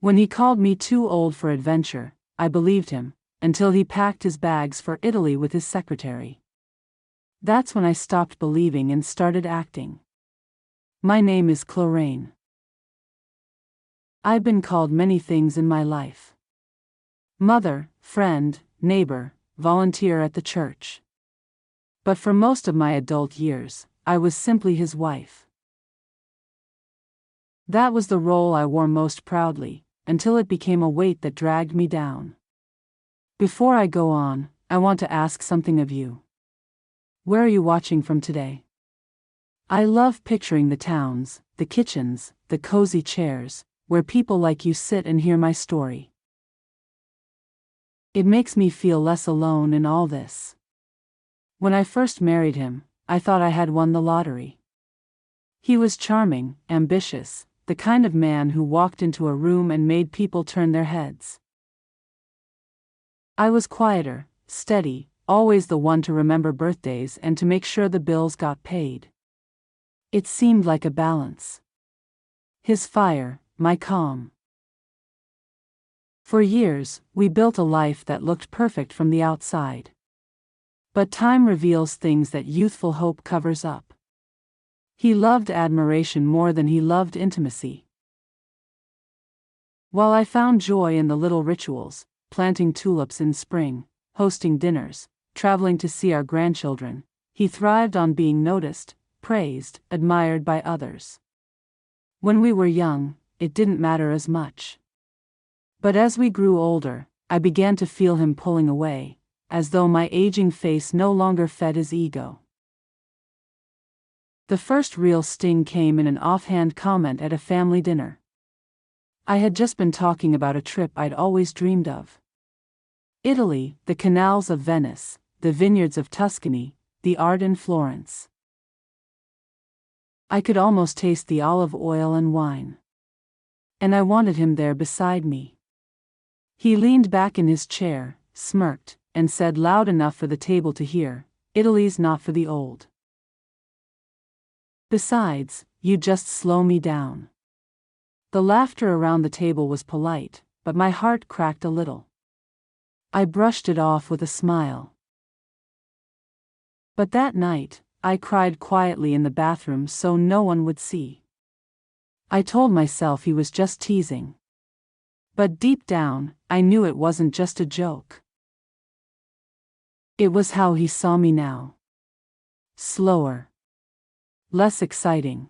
When he called me too old for adventure, I believed him, until he packed his bags for Italy with his secretary. That's when I stopped believing and started acting. My name is Clorraine. I've been called many things in my life. Mother, friend, neighbor, volunteer at the church. But for most of my adult years, I was simply his wife. That was the role I wore most proudly, until it became a weight that dragged me down. Before I go on, I want to ask something of you. Where are you watching from today? I love picturing the towns, the kitchens, the cozy chairs, where people like you sit and hear my story. It makes me feel less alone in all this. When I first married him, I thought I had won the lottery. He was charming, ambitious, the kind of man who walked into a room and made people turn their heads. I was quieter, steady, always the one to remember birthdays and to make sure the bills got paid. It seemed like a balance. His fire, my calm. For years, we built a life that looked perfect from the outside. But time reveals things that youthful hope covers up. He loved admiration more than he loved intimacy. While I found joy in the little rituals, planting tulips in spring, hosting dinners, traveling to see our grandchildren, he thrived on being noticed, praised, admired by others. When we were young, it didn't matter as much. But as we grew older, I began to feel him pulling away, as though my aging face no longer fed his ego. The first real sting came in an offhand comment at a family dinner. I had just been talking about a trip I'd always dreamed of. Italy, the canals of Venice, the vineyards of Tuscany, the art in Florence. I could almost taste the olive oil and wine. And I wanted him there beside me. He leaned back in his chair, smirked, and said loud enough for the table to hear, "Italy's not for the old. Besides, you just slow me down." The laughter around the table was polite, but my heart cracked a little. I brushed it off with a smile. But that night, I cried quietly in the bathroom so no one would see. I told myself he was just teasing. But deep down, I knew it wasn't just a joke. It was how he saw me now. Slower. Less exciting.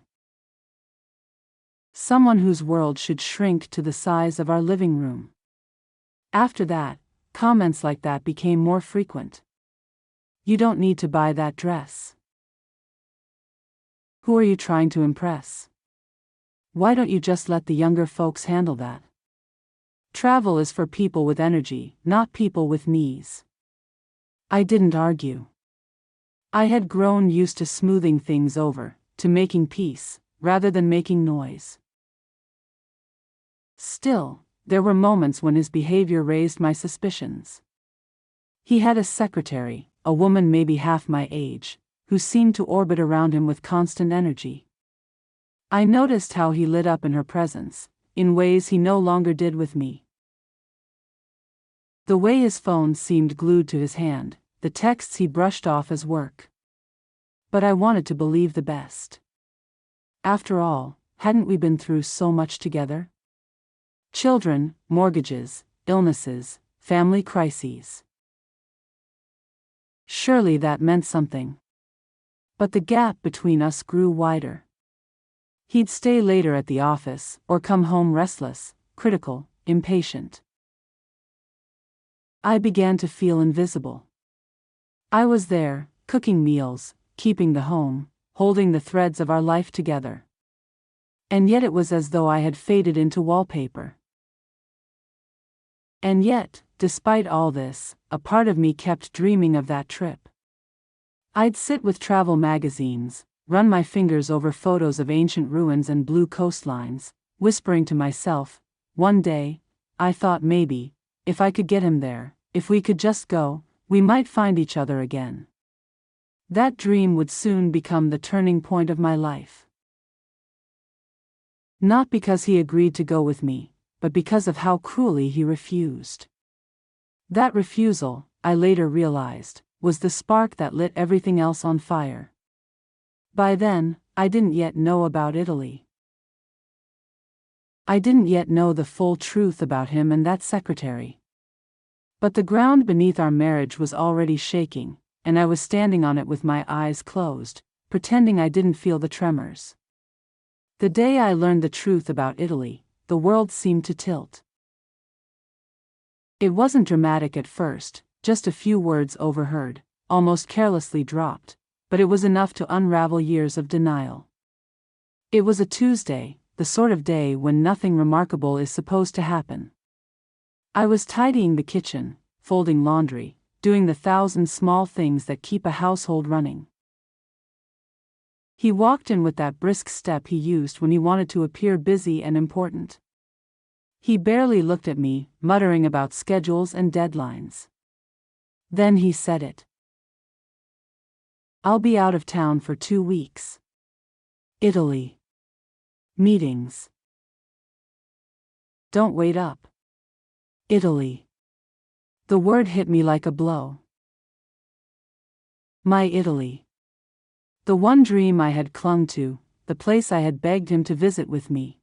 Someone whose world should shrink to the size of our living room. After that, comments like that became more frequent. "You don't need to buy that dress. Who are you trying to impress? Why don't you just let the younger folks handle that? Travel is for people with energy, not people with knees." I didn't argue. I had grown used to smoothing things over, to making peace, rather than making noise. Still, there were moments when his behavior raised my suspicions. He had a secretary, a woman maybe half my age, who seemed to orbit around him with constant energy. I noticed how he lit up in her presence, in ways he no longer did with me. The way his phone seemed glued to his hand, the texts he brushed off as work. But I wanted to believe the best. After all, hadn't we been through so much together? Children, mortgages, illnesses, family crises. Surely that meant something. But the gap between us grew wider. He'd stay later at the office, or come home restless, critical, impatient. I began to feel invisible. I was there, cooking meals, keeping the home, holding the threads of our life together. And yet it was as though I had faded into wallpaper. And yet, despite all this, a part of me kept dreaming of that trip. I'd sit with travel magazines, run my fingers over photos of ancient ruins and blue coastlines, whispering to myself, one day, I thought maybe, if I could get him there, if we could just go, we might find each other again. That dream would soon become the turning point of my life. Not because he agreed to go with me, but because of how cruelly he refused. That refusal, I later realized, was the spark that lit everything else on fire. By then, I didn't yet know about Italy. I didn't yet know the full truth about him and that secretary. But the ground beneath our marriage was already shaking, and I was standing on it with my eyes closed, pretending I didn't feel the tremors. The day I learned the truth about Italy, the world seemed to tilt. It wasn't dramatic at first, just a few words overheard, almost carelessly dropped, but it was enough to unravel years of denial. It was a Tuesday, the sort of day when nothing remarkable is supposed to happen. I was tidying the kitchen, folding laundry, doing the 1,000 small things that keep a household running. He walked in with that brisk step he used when he wanted to appear busy and important. He barely looked at me, muttering about schedules and deadlines. Then he said it. "I'll be out of town for 2 weeks. Italy. Meetings. Don't wait up. Italy." The word hit me like a blow. My Italy. The one dream I had clung to, the place I had begged him to visit with me.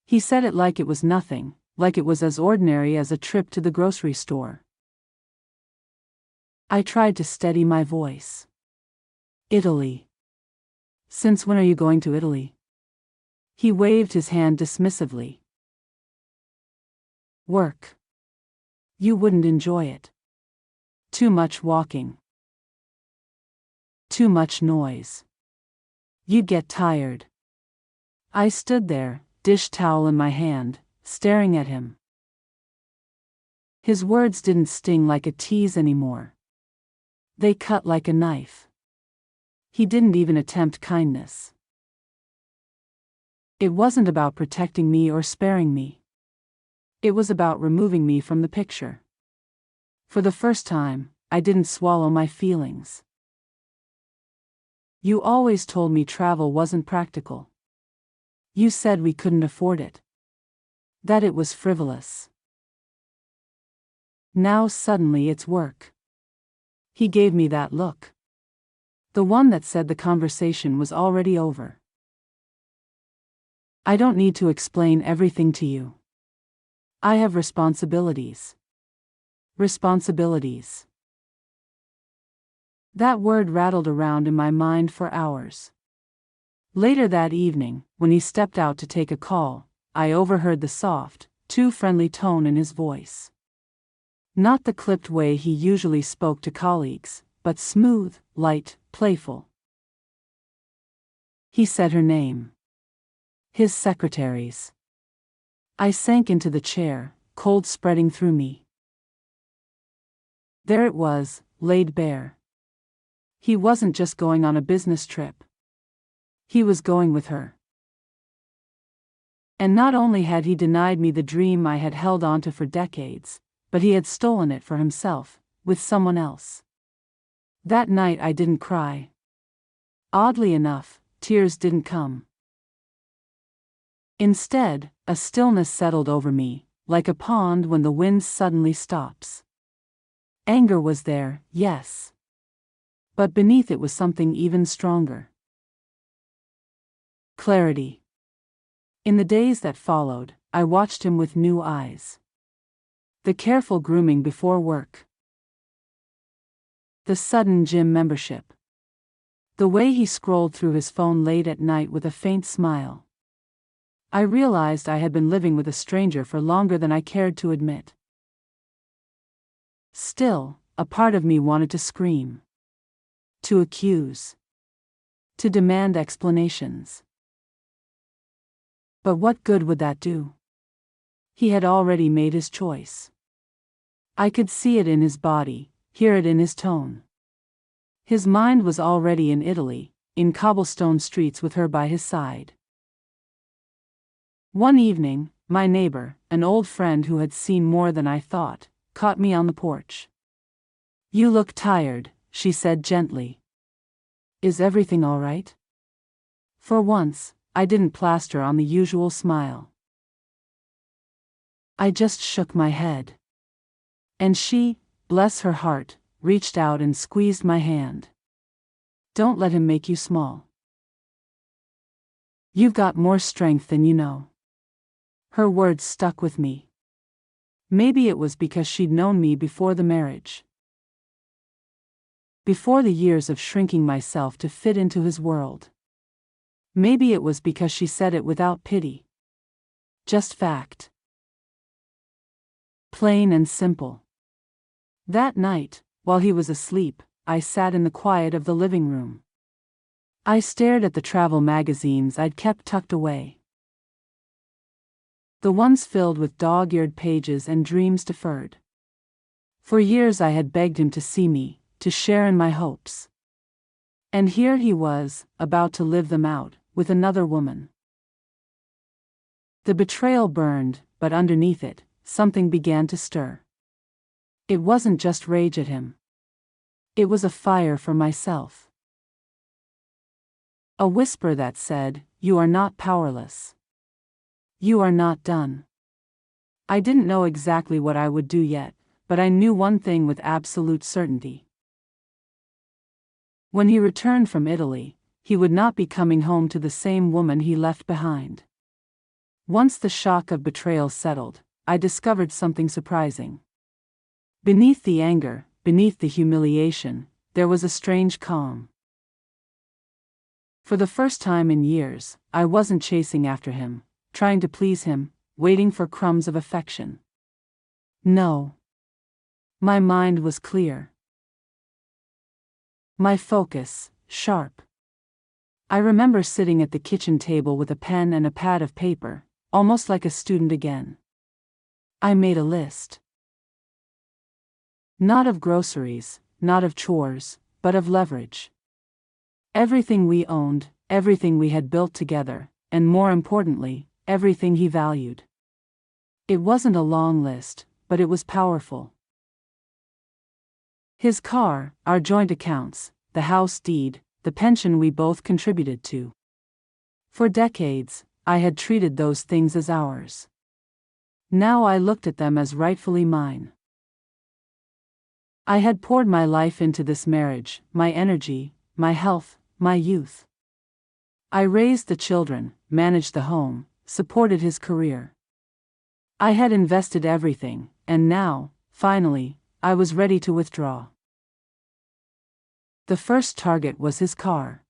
He said it like it was nothing, like it was as ordinary as a trip to the grocery store. I tried to steady my voice. "Italy. Since when are you going to Italy?" He waved his hand dismissively. "Work. You wouldn't enjoy it. Too much walking. Too much noise. You'd get tired." I stood there, dish towel in my hand, staring at him. His words didn't sting like a tease anymore. They cut like a knife. He didn't even attempt kindness. It wasn't about protecting me or sparing me. It was about removing me from the picture. For the first time, I didn't swallow my feelings. "You always told me travel wasn't practical. You said we couldn't afford it. That it was frivolous. Now suddenly it's work." He gave me that look. The one that said the conversation was already over. "I don't need to explain everything to you. I have responsibilities. Responsibilities." That word rattled around in my mind for hours. Later that evening, when he stepped out to take a call, I overheard the soft, too friendly tone in his voice. Not the clipped way he usually spoke to colleagues, but smooth, light, playful. He said her name. His secretary's. I sank into the chair, cold spreading through me. There it was, laid bare. He wasn't just going on a business trip. He was going with her. And not only had he denied me the dream I had held onto for decades, but he had stolen it for himself, with someone else. That night I didn't cry. Oddly enough, tears didn't come. Instead, a stillness settled over me, like a pond when the wind suddenly stops. Anger was there, yes. But beneath it was something even stronger. Clarity. In the days that followed, I watched him with new eyes. The careful grooming before work. The sudden gym membership. The way he scrolled through his phone late at night with a faint smile. I realized I had been living with a stranger for longer than I cared to admit. Still, a part of me wanted to scream. To accuse. To demand explanations. But what good would that do? He had already made his choice. I could see it in his body, hear it in his tone. His mind was already in Italy, in cobblestone streets with her by his side. One evening, my neighbor, an old friend who had seen more than I thought, caught me on the porch. "You look tired," she said gently. "Is everything all right?" For once, I didn't plaster on the usual smile. I just shook my head. And she, bless her heart, reached out and squeezed my hand. Don't let him make you small. You've got more strength than you know. Her words stuck with me. Maybe it was because she'd known me before the marriage. Before the years of shrinking myself to fit into his world. Maybe it was because she said it without pity. Just fact. Plain and simple. That night, while he was asleep, I sat in the quiet of the living room. I stared at the travel magazines I'd kept tucked away. The ones filled with dog-eared pages and dreams deferred. For years I had begged him to see me, to share in my hopes. And here he was, about to live them out, with another woman. The betrayal burned, but underneath it, something began to stir. It wasn't just rage at him. It was a fire for myself. A whisper that said, "You are not powerless. You are not done." I didn't know exactly what I would do yet, but I knew one thing with absolute certainty. When he returned from Italy, he would not be coming home to the same woman he left behind. Once the shock of betrayal settled, I discovered something surprising. Beneath the anger, beneath the humiliation, there was a strange calm. For the first time in years, I wasn't chasing after him, trying to please him, waiting for crumbs of affection. No. My mind was clear. My focus, sharp. I remember sitting at the kitchen table with a pen and a pad of paper, almost like a student again. I made a list. Not of groceries, not of chores, but of leverage. Everything we owned, everything we had built together, and more importantly, everything he valued. It wasn't a long list, but it was powerful. His car, our joint accounts, the house deed, the pension we both contributed to. For decades, I had treated those things as ours. Now I looked at them as rightfully mine. I had poured my life into this marriage, my energy, my health, my youth. I raised the children, managed the home, supported his career. I had invested everything, and now, finally, I was ready to withdraw. The first target was his car.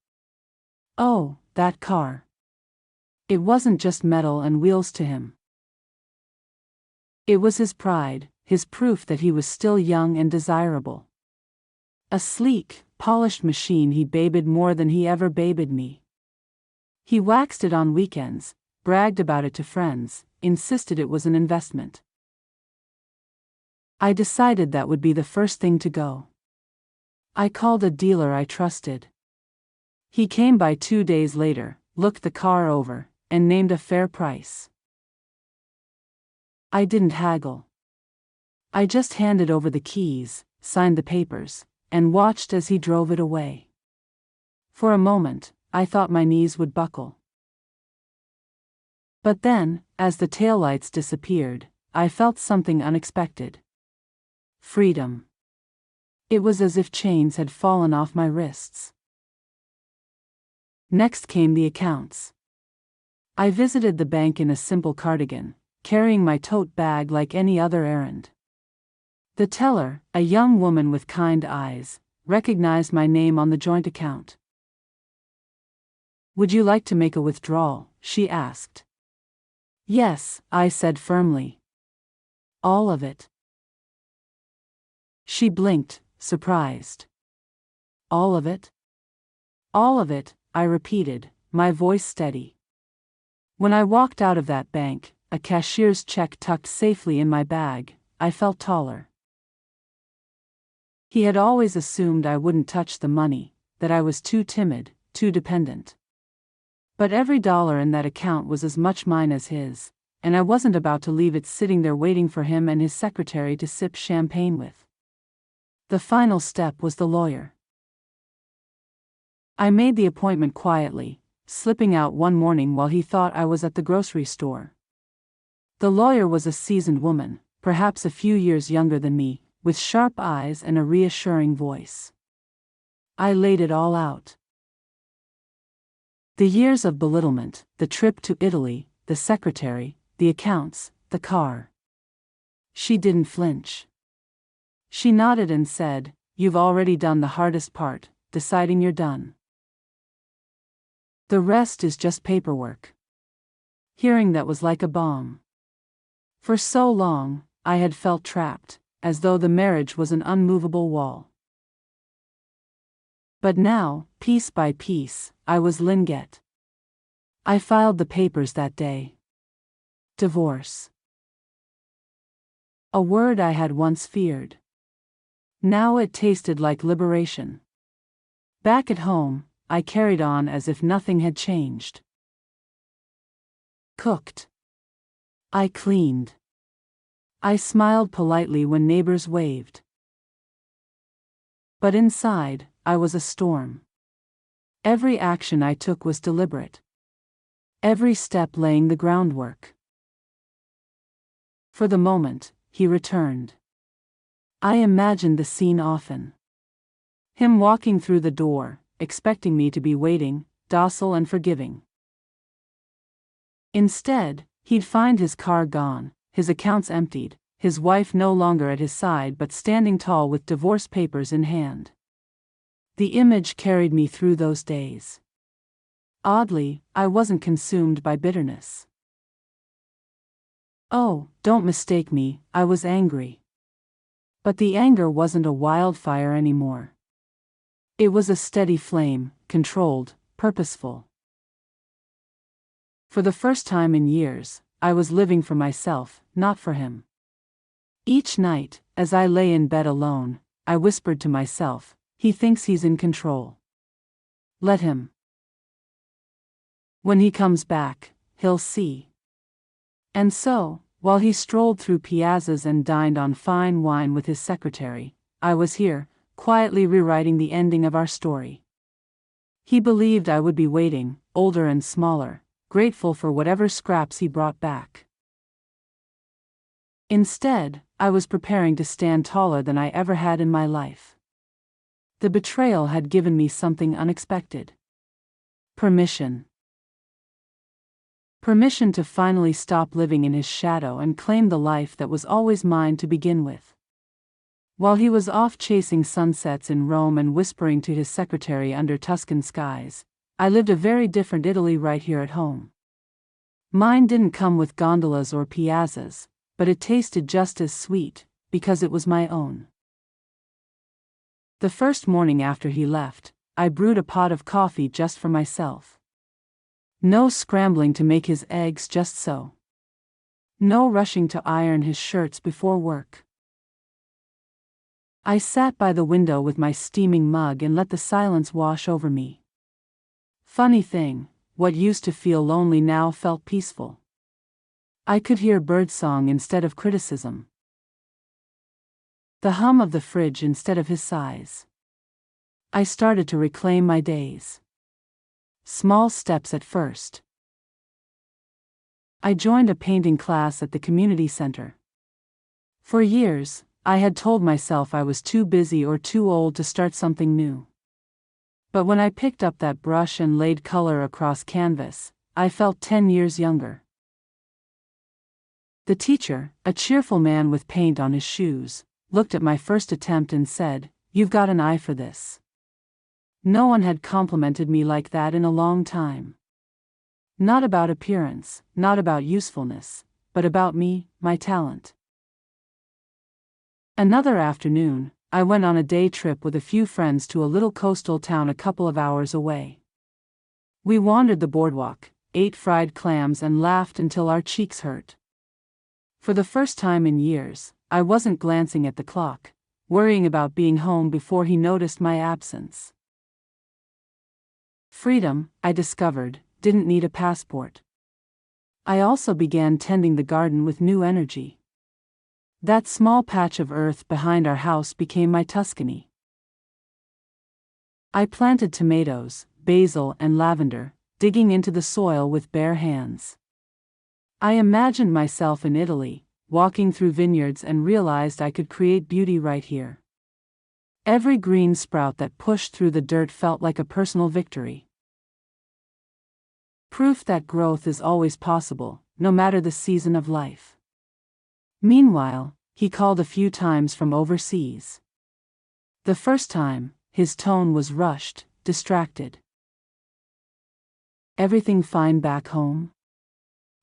Oh, that car. It wasn't just metal and wheels to him. It was his pride, his proof that he was still young and desirable. A sleek, polished machine he babied more than he ever babied me. He waxed it on weekends, bragged about it to friends, insisted it was an investment. I decided that would be the first thing to go. I called a dealer I trusted. He came by 2 days later, looked the car over, and named a fair price. I didn't haggle. I just handed over the keys, signed the papers, and watched as he drove it away. For a moment, I thought my knees would buckle. But then, as the taillights disappeared, I felt something unexpected. Freedom. It was as if chains had fallen off my wrists. Next came the accounts. I visited the bank in a simple cardigan, carrying my tote bag like any other errand. The teller, a young woman with kind eyes, recognized my name on the joint account. "Would you like to make a withdrawal?" she asked. "Yes," I said firmly. "All of it?" She blinked, surprised. "All of it?" "All of it," I repeated, my voice steady. When I walked out of that bank, a cashier's check tucked safely in my bag, I felt taller. He had always assumed I wouldn't touch the money, that I was too timid, too dependent. But every dollar in that account was as much mine as his, and I wasn't about to leave it sitting there waiting for him and his secretary to sip champagne with. The final step was the lawyer. I made the appointment quietly, slipping out one morning while he thought I was at the grocery store. The lawyer was a seasoned woman, perhaps a few years younger than me, with sharp eyes and a reassuring voice. I laid it all out. The years of belittlement, the trip to Italy, the secretary, the accounts, the car. She didn't flinch. She nodded and said, "You've already done the hardest part, deciding you're done. The rest is just paperwork." Hearing that was like a balm. For so long, I had felt trapped, as though the marriage was an unmovable wall. But now, piece by piece, I was Lingette. I filed the papers that day. Divorce. A word I had once feared. Now it tasted like liberation. Back at home, I carried on as if nothing had changed. Cooked. I cleaned. I smiled politely when neighbors waved. But inside, I was a storm. Every action I took was deliberate. Every step laying the groundwork. For the moment, he returned. I imagined the scene often. Him walking through the door, expecting me to be waiting, docile and forgiving. Instead, he'd find his car gone, his accounts emptied, his wife no longer at his side but standing tall with divorce papers in hand. The image carried me through those days. Oddly, I wasn't consumed by bitterness. Oh, don't mistake me, I was angry. But the anger wasn't a wildfire anymore. It was a steady flame, controlled, purposeful. For the first time in years, I was living for myself, not for him. Each night, as I lay in bed alone, I whispered to myself, "He thinks he's in control. Let him. When he comes back, he'll see." And so, while he strolled through piazzas and dined on fine wine with his secretary, I was here, quietly rewriting the ending of our story. He believed I would be waiting, older and smaller, grateful for whatever scraps he brought back. Instead, I was preparing to stand taller than I ever had in my life. The betrayal had given me something unexpected. Permission. Permission to finally stop living in his shadow and claim the life that was always mine to begin with. While he was off chasing sunsets in Rome and whispering to his secretary under Tuscan skies, I lived a very different Italy right here at home. Mine didn't come with gondolas or piazzas, but it tasted just as sweet, because it was my own. The first morning after he left, I brewed a pot of coffee just for myself. No scrambling to make his eggs just so. No rushing to iron his shirts before work. I sat by the window with my steaming mug and let the silence wash over me. Funny thing, what used to feel lonely now felt peaceful. I could hear birdsong instead of criticism. The hum of the fridge instead of his sighs. I started to reclaim my days. Small steps at first. I joined a painting class at the community center. For years, I had told myself I was too busy or too old to start something new. But when I picked up that brush and laid color across canvas, I felt 10 years younger. The teacher, a cheerful man with paint on his shoes, looked at my first attempt and said, "You've got an eye for this." No one had complimented me like that in a long time. Not about appearance, not about usefulness, but about me, my talent. Another afternoon, I went on a day trip with a few friends to a little coastal town a couple of hours away. We wandered the boardwalk, ate fried clams and laughed until our cheeks hurt. For the first time in years, I wasn't glancing at the clock, worrying about being home before he noticed my absence. Freedom, I discovered, didn't need a passport. I also began tending the garden with new energy. That small patch of earth behind our house became my Tuscany. I planted tomatoes, basil and lavender, digging into the soil with bare hands. I imagined myself in Italy, walking through vineyards, and realized I could create beauty right here. Every green sprout that pushed through the dirt felt like a personal victory. Proof that growth is always possible, no matter the season of life. Meanwhile, he called a few times from overseas. The first time, his tone was rushed, distracted. "Everything fine back home?"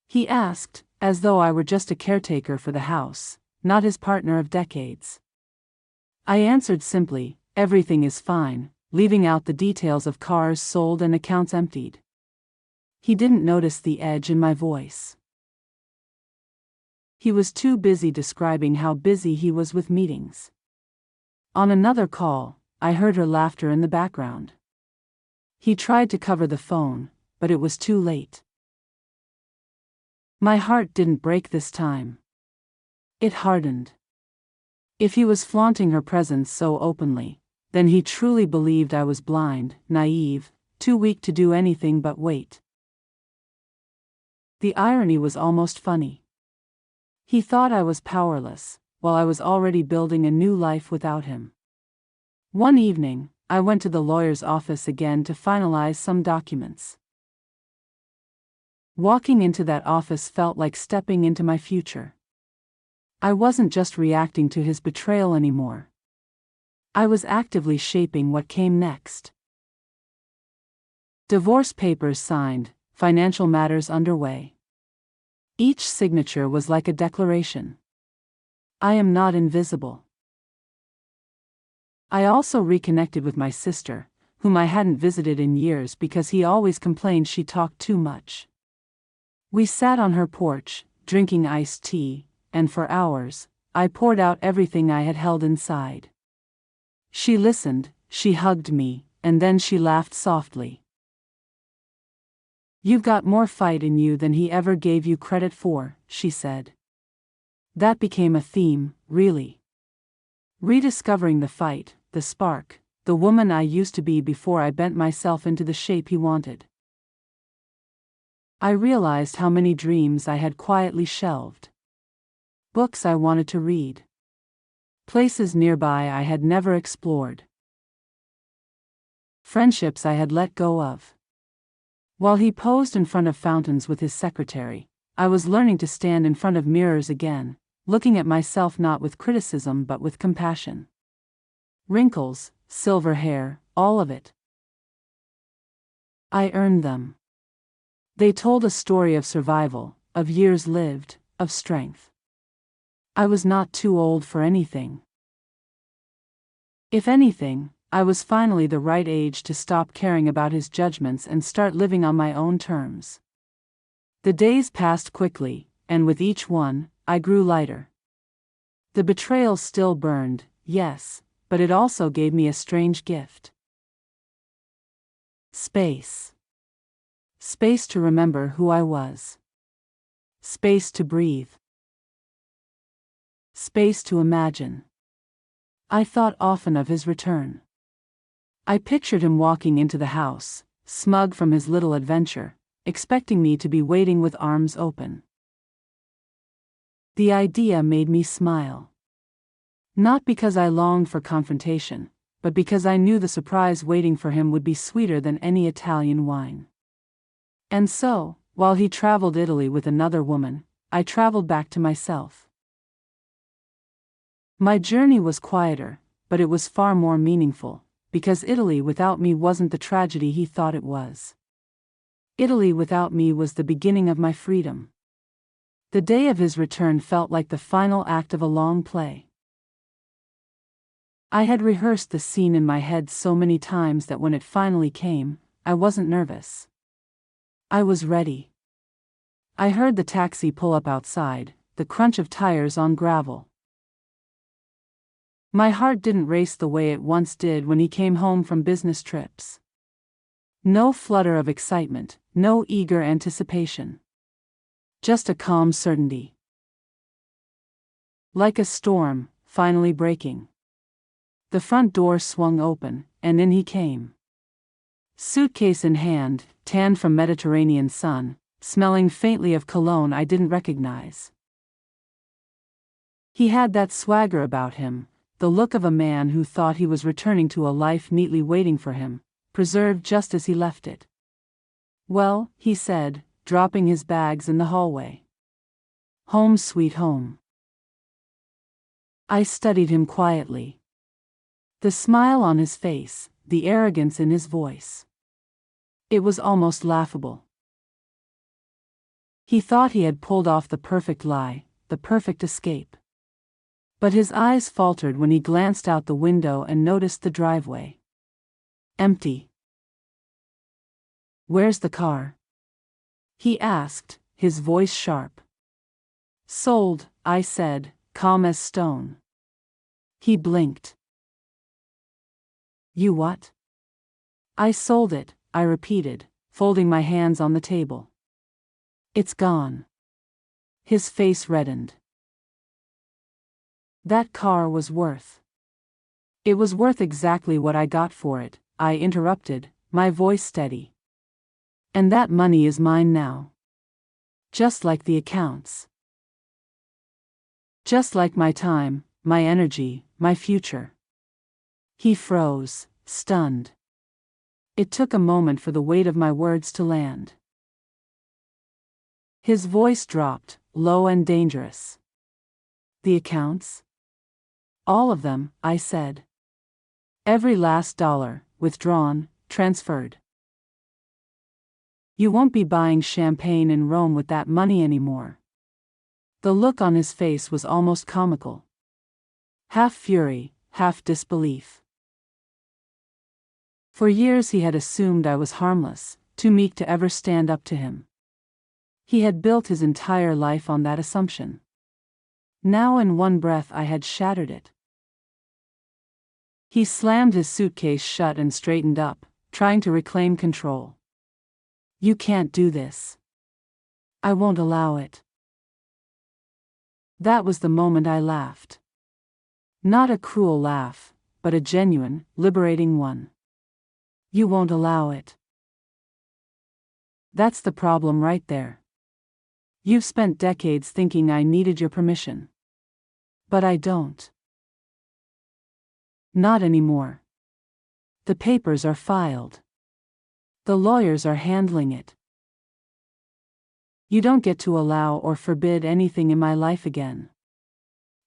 he asked, as though I were just a caretaker for the house, not his partner of decades. I answered simply, "Everything is fine," leaving out the details of cars sold and accounts emptied. He didn't notice the edge in my voice. He was too busy describing how busy he was with meetings. On another call, I heard her laughter in the background. He tried to cover the phone, but it was too late. My heart didn't break this time. It hardened. If he was flaunting her presence so openly, then he truly believed I was blind, naive, too weak to do anything but wait. The irony was almost funny. He thought I was powerless, while I was already building a new life without him. One evening, I went to the lawyer's office again to finalize some documents. Walking into that office felt like stepping into my future. I wasn't just reacting to his betrayal anymore. I was actively shaping what came next. Divorce papers signed, financial matters underway. Each signature was like a declaration. I am not invisible. I also reconnected with my sister, whom I hadn't visited in years because he always complained she talked too much. We sat on her porch, drinking iced tea, and for hours, I poured out everything I had held inside. She listened, she hugged me, and then she laughed softly. "You've got more fight in you than he ever gave you credit for," she said. That became a theme, really. Rediscovering the fight, the spark, the woman I used to be before I bent myself into the shape he wanted. I realized how many dreams I had quietly shelved. Books I wanted to read. Places nearby I had never explored. Friendships I had let go of. While he posed in front of fountains with his secretary, I was learning to stand in front of mirrors again, looking at myself not with criticism but with compassion. Wrinkles, silver hair, all of it. I earned them. They told a story of survival, of years lived, of strength. I was not too old for anything. If anything, I was finally the right age to stop caring about his judgments and start living on my own terms. The days passed quickly, and with each one, I grew lighter. The betrayal still burned, yes, but it also gave me a strange gift. Space. Space to remember who I was. Space to breathe. Space to imagine. I thought often of his return. I pictured him walking into the house, smug from his little adventure, expecting me to be waiting with arms open. The idea made me smile. Not because I longed for confrontation, but because I knew the surprise waiting for him would be sweeter than any Italian wine. And so, while he traveled Italy with another woman, I traveled back to myself. My journey was quieter, but it was far more meaningful, because Italy without me wasn't the tragedy he thought it was. Italy without me was the beginning of my freedom. The day of his return felt like the final act of a long play. I had rehearsed the scene in my head so many times that when it finally came, I wasn't nervous. I was ready. I heard the taxi pull up outside, the crunch of tires on gravel. My heart didn't race the way it once did when he came home from business trips. No flutter of excitement, no eager anticipation. Just a calm certainty. Like a storm, finally breaking. The front door swung open, and in he came. Suitcase in hand, tanned from Mediterranean sun, smelling faintly of cologne I didn't recognize. He had that swagger about him, the look of a man who thought he was returning to a life neatly waiting for him, preserved just as he left it. "Well," he said, dropping his bags in the hallway. "Home sweet home." I studied him quietly. The smile on his face, the arrogance in his voice. It was almost laughable. He thought he had pulled off the perfect lie, the perfect escape. But his eyes faltered when he glanced out the window and noticed the driveway. Empty. "Where's the car?" he asked, his voice sharp. "Sold," I said, calm as stone. He blinked. "You what?" "I sold it," I repeated, folding my hands on the table. "It's gone." His face reddened. "That car was worth." "It was worth exactly what I got for it," I interrupted, my voice steady. "And that money is mine now. Just like the accounts. Just like my time, my energy, my future." He froze, stunned. It took a moment for the weight of my words to land. His voice dropped, low and dangerous. "The accounts?" "All of them," I said. "Every last dollar, withdrawn, transferred. You won't be buying champagne in Rome with that money anymore." The look on his face was almost comical. Half fury, half disbelief. For years he had assumed I was harmless, too meek to ever stand up to him. He had built his entire life on that assumption. Now in one breath I had shattered it. He slammed his suitcase shut and straightened up, trying to reclaim control. "You can't do this. I won't allow it." That was the moment I laughed. Not a cruel laugh, but a genuine, liberating one. "You won't allow it." That's the problem right there. You've spent decades thinking I needed your permission. But I don't. Not anymore. The papers are filed. The lawyers are handling it. You don't get to allow or forbid anything in my life again.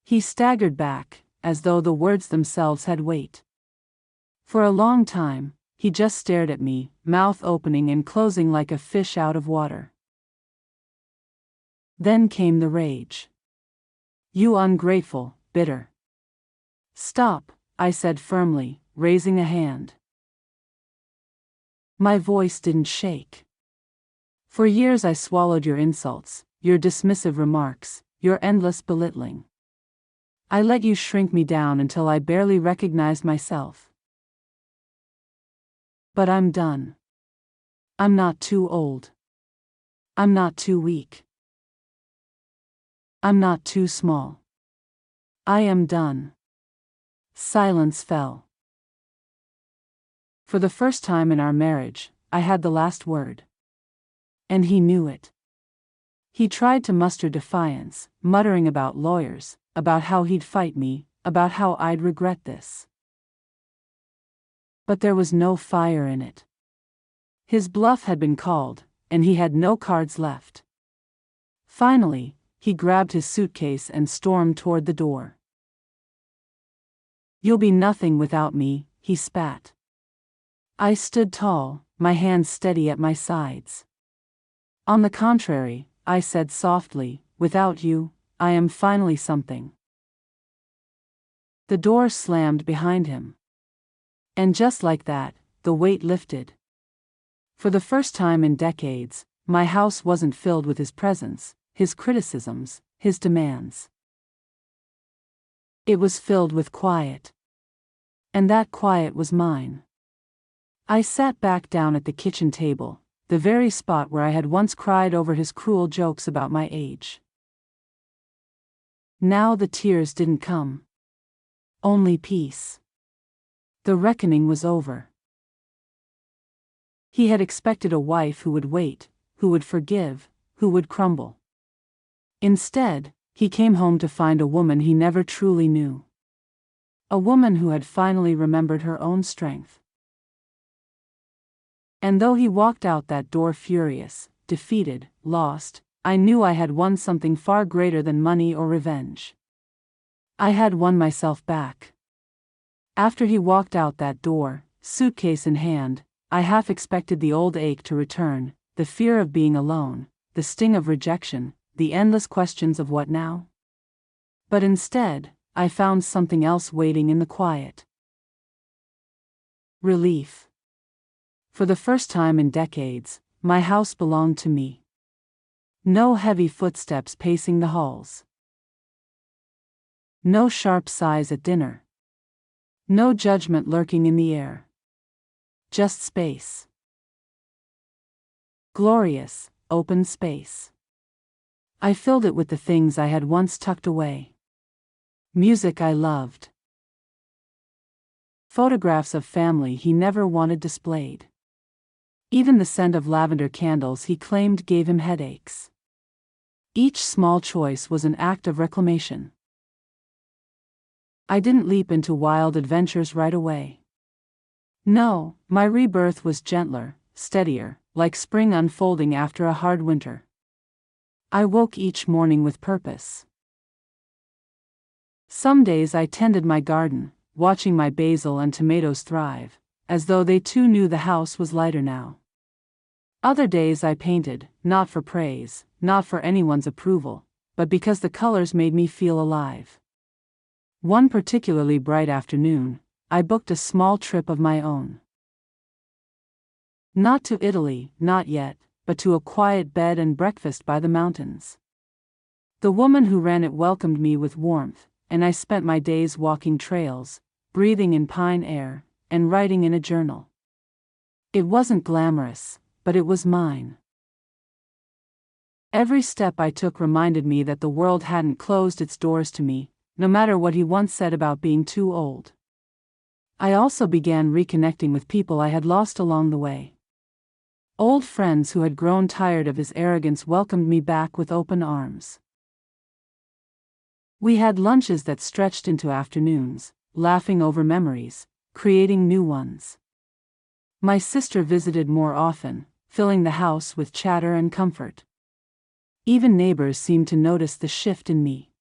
He staggered back, as though the words themselves had weight. For a long time, he just stared at me, mouth opening and closing like a fish out of water. Then came the rage. "You ungrateful, bitter." "Stop," I said firmly, raising a hand. My voice didn't shake. "For years I swallowed your insults, your dismissive remarks, your endless belittling. I let you shrink me down until I barely recognized myself. But I'm done. I'm not too old. I'm not too weak. I'm not too small. I am done." Silence fell. For the first time in our marriage, I had the last word. And he knew it. He tried to muster defiance, muttering about lawyers, about how he'd fight me, about how I'd regret this. But there was no fire in it. His bluff had been called, and he had no cards left. Finally, he grabbed his suitcase and stormed toward the door. "You'll be nothing without me," he spat. I stood tall, my hands steady at my sides. "On the contrary," I said softly, "without you, I am finally something." The door slammed behind him. And just like that, the weight lifted. For the first time in decades, my house wasn't filled with his presence, his criticisms, his demands. It was filled with quiet. And that quiet was mine. I sat back down at the kitchen table, the very spot where I had once cried over his cruel jokes about my age. Now the tears didn't come. Only peace. The reckoning was over. He had expected a wife who would wait, who would forgive, who would crumble. Instead, he came home to find a woman he never truly knew. A woman who had finally remembered her own strength. And though he walked out that door furious, defeated, lost, I knew I had won something far greater than money or revenge. I had won myself back. After he walked out that door, suitcase in hand, I half expected the old ache to return, the fear of being alone, the sting of rejection, the endless questions of what now? But instead, I found something else waiting in the quiet. Relief. For the first time in decades, my house belonged to me. No heavy footsteps pacing the halls. No sharp sighs at dinner. No judgment lurking in the air. Just space. Glorious, open space. I filled it with the things I had once tucked away. Music I loved. Photographs of family he never wanted displayed. Even the scent of lavender candles he claimed gave him headaches. Each small choice was an act of reclamation. I didn't leap into wild adventures right away. No, my rebirth was gentler, steadier, like spring unfolding after a hard winter. I woke each morning with purpose. Some days I tended my garden, watching my basil and tomatoes thrive, as though they too knew the house was lighter now. Other days I painted, not for praise, not for anyone's approval, but because the colors made me feel alive. One particularly bright afternoon, I booked a small trip of my own. Not to Italy, not yet, but to a quiet bed and breakfast by the mountains. The woman who ran it welcomed me with warmth, and I spent my days walking trails, breathing in pine air, and writing in a journal. It wasn't glamorous, but it was mine. Every step I took reminded me that the world hadn't closed its doors to me, no matter what he once said about being too old. I also began reconnecting with people I had lost along the way. Old friends who had grown tired of his arrogance welcomed me back with open arms. We had lunches that stretched into afternoons, laughing over memories, creating new ones. My sister visited more often, filling the house with chatter and comfort. Even neighbors seemed to notice the shift in me.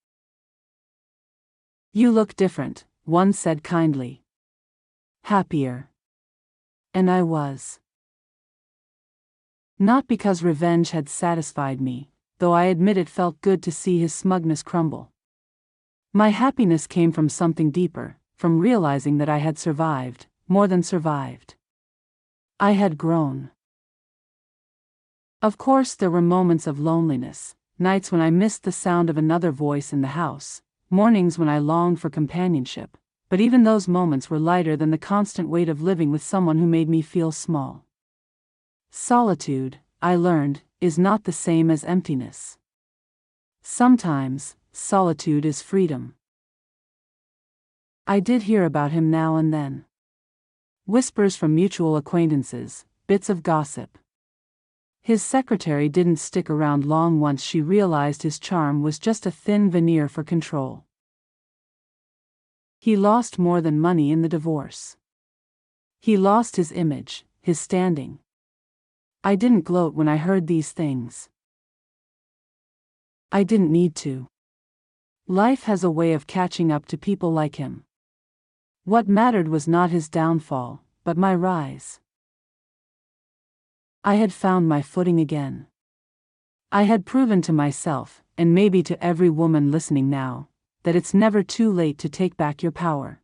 "You look different," one said kindly. Happier. And I was. Not because revenge had satisfied me, though I admit it felt good to see his smugness crumble. My happiness came from something deeper, from realizing that I had survived, more than survived. I had grown. Of course, there were moments of loneliness, nights when I missed the sound of another voice in the house, mornings when I longed for companionship, but even those moments were lighter than the constant weight of living with someone who made me feel small. Solitude, I learned, is not the same as emptiness. Sometimes, solitude is freedom. I did hear about him now and then. Whispers from mutual acquaintances, bits of gossip. His secretary didn't stick around long once she realized his charm was just a thin veneer for control. He lost more than money in the divorce. He lost his image, his standing. I didn't gloat when I heard these things. I didn't need to. Life has a way of catching up to people like him. What mattered was not his downfall, but my rise. I had found my footing again. I had proven to myself, and maybe to every woman listening now, that it's never too late to take back your power.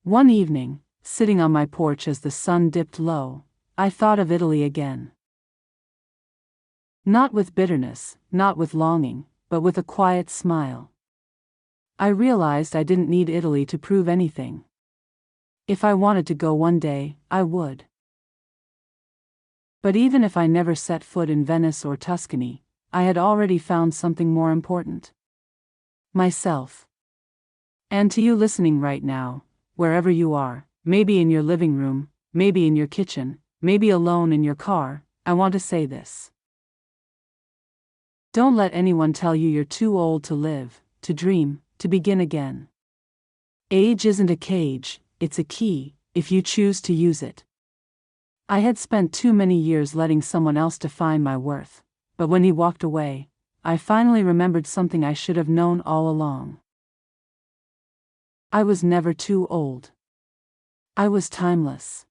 One evening, sitting on my porch as the sun dipped low, I thought of Italy again. Not with bitterness, not with longing, but with a quiet smile. I realized I didn't need Italy to prove anything. If I wanted to go one day, I would. But even if I never set foot in Venice or Tuscany, I had already found something more important. Myself. And to you listening right now, wherever you are, maybe in your living room, maybe in your kitchen, maybe alone in your car, I want to say this. Don't let anyone tell you you're too old to live, to dream, to begin again. Age isn't a cage, it's a key, if you choose to use it. I had spent too many years letting someone else define my worth, but when he walked away, I finally remembered something I should have known all along. I was never too old. I was timeless.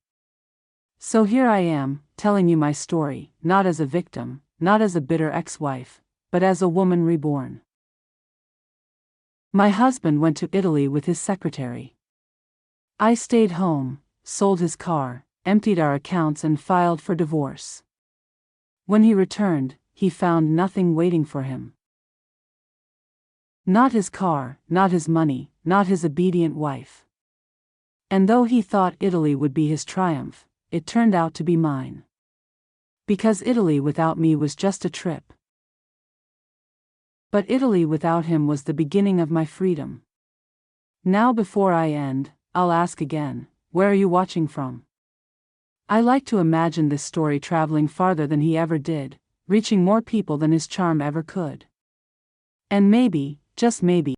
So here I am, telling you my story, not as a victim, not as a bitter ex-wife, but as a woman reborn. My husband went to Italy with his secretary. I stayed home, sold his car, emptied our accounts and filed for divorce. When he returned, he found nothing waiting for him. Not his car, not his money, not his obedient wife. And though he thought Italy would be his triumph, it turned out to be mine. Because Italy without me was just a trip. But Italy without him was the beginning of my freedom. Now before I end, I'll ask again, where are you watching from? I like to imagine this story traveling farther than he ever did, reaching more people than his charm ever could. And maybe, just maybe,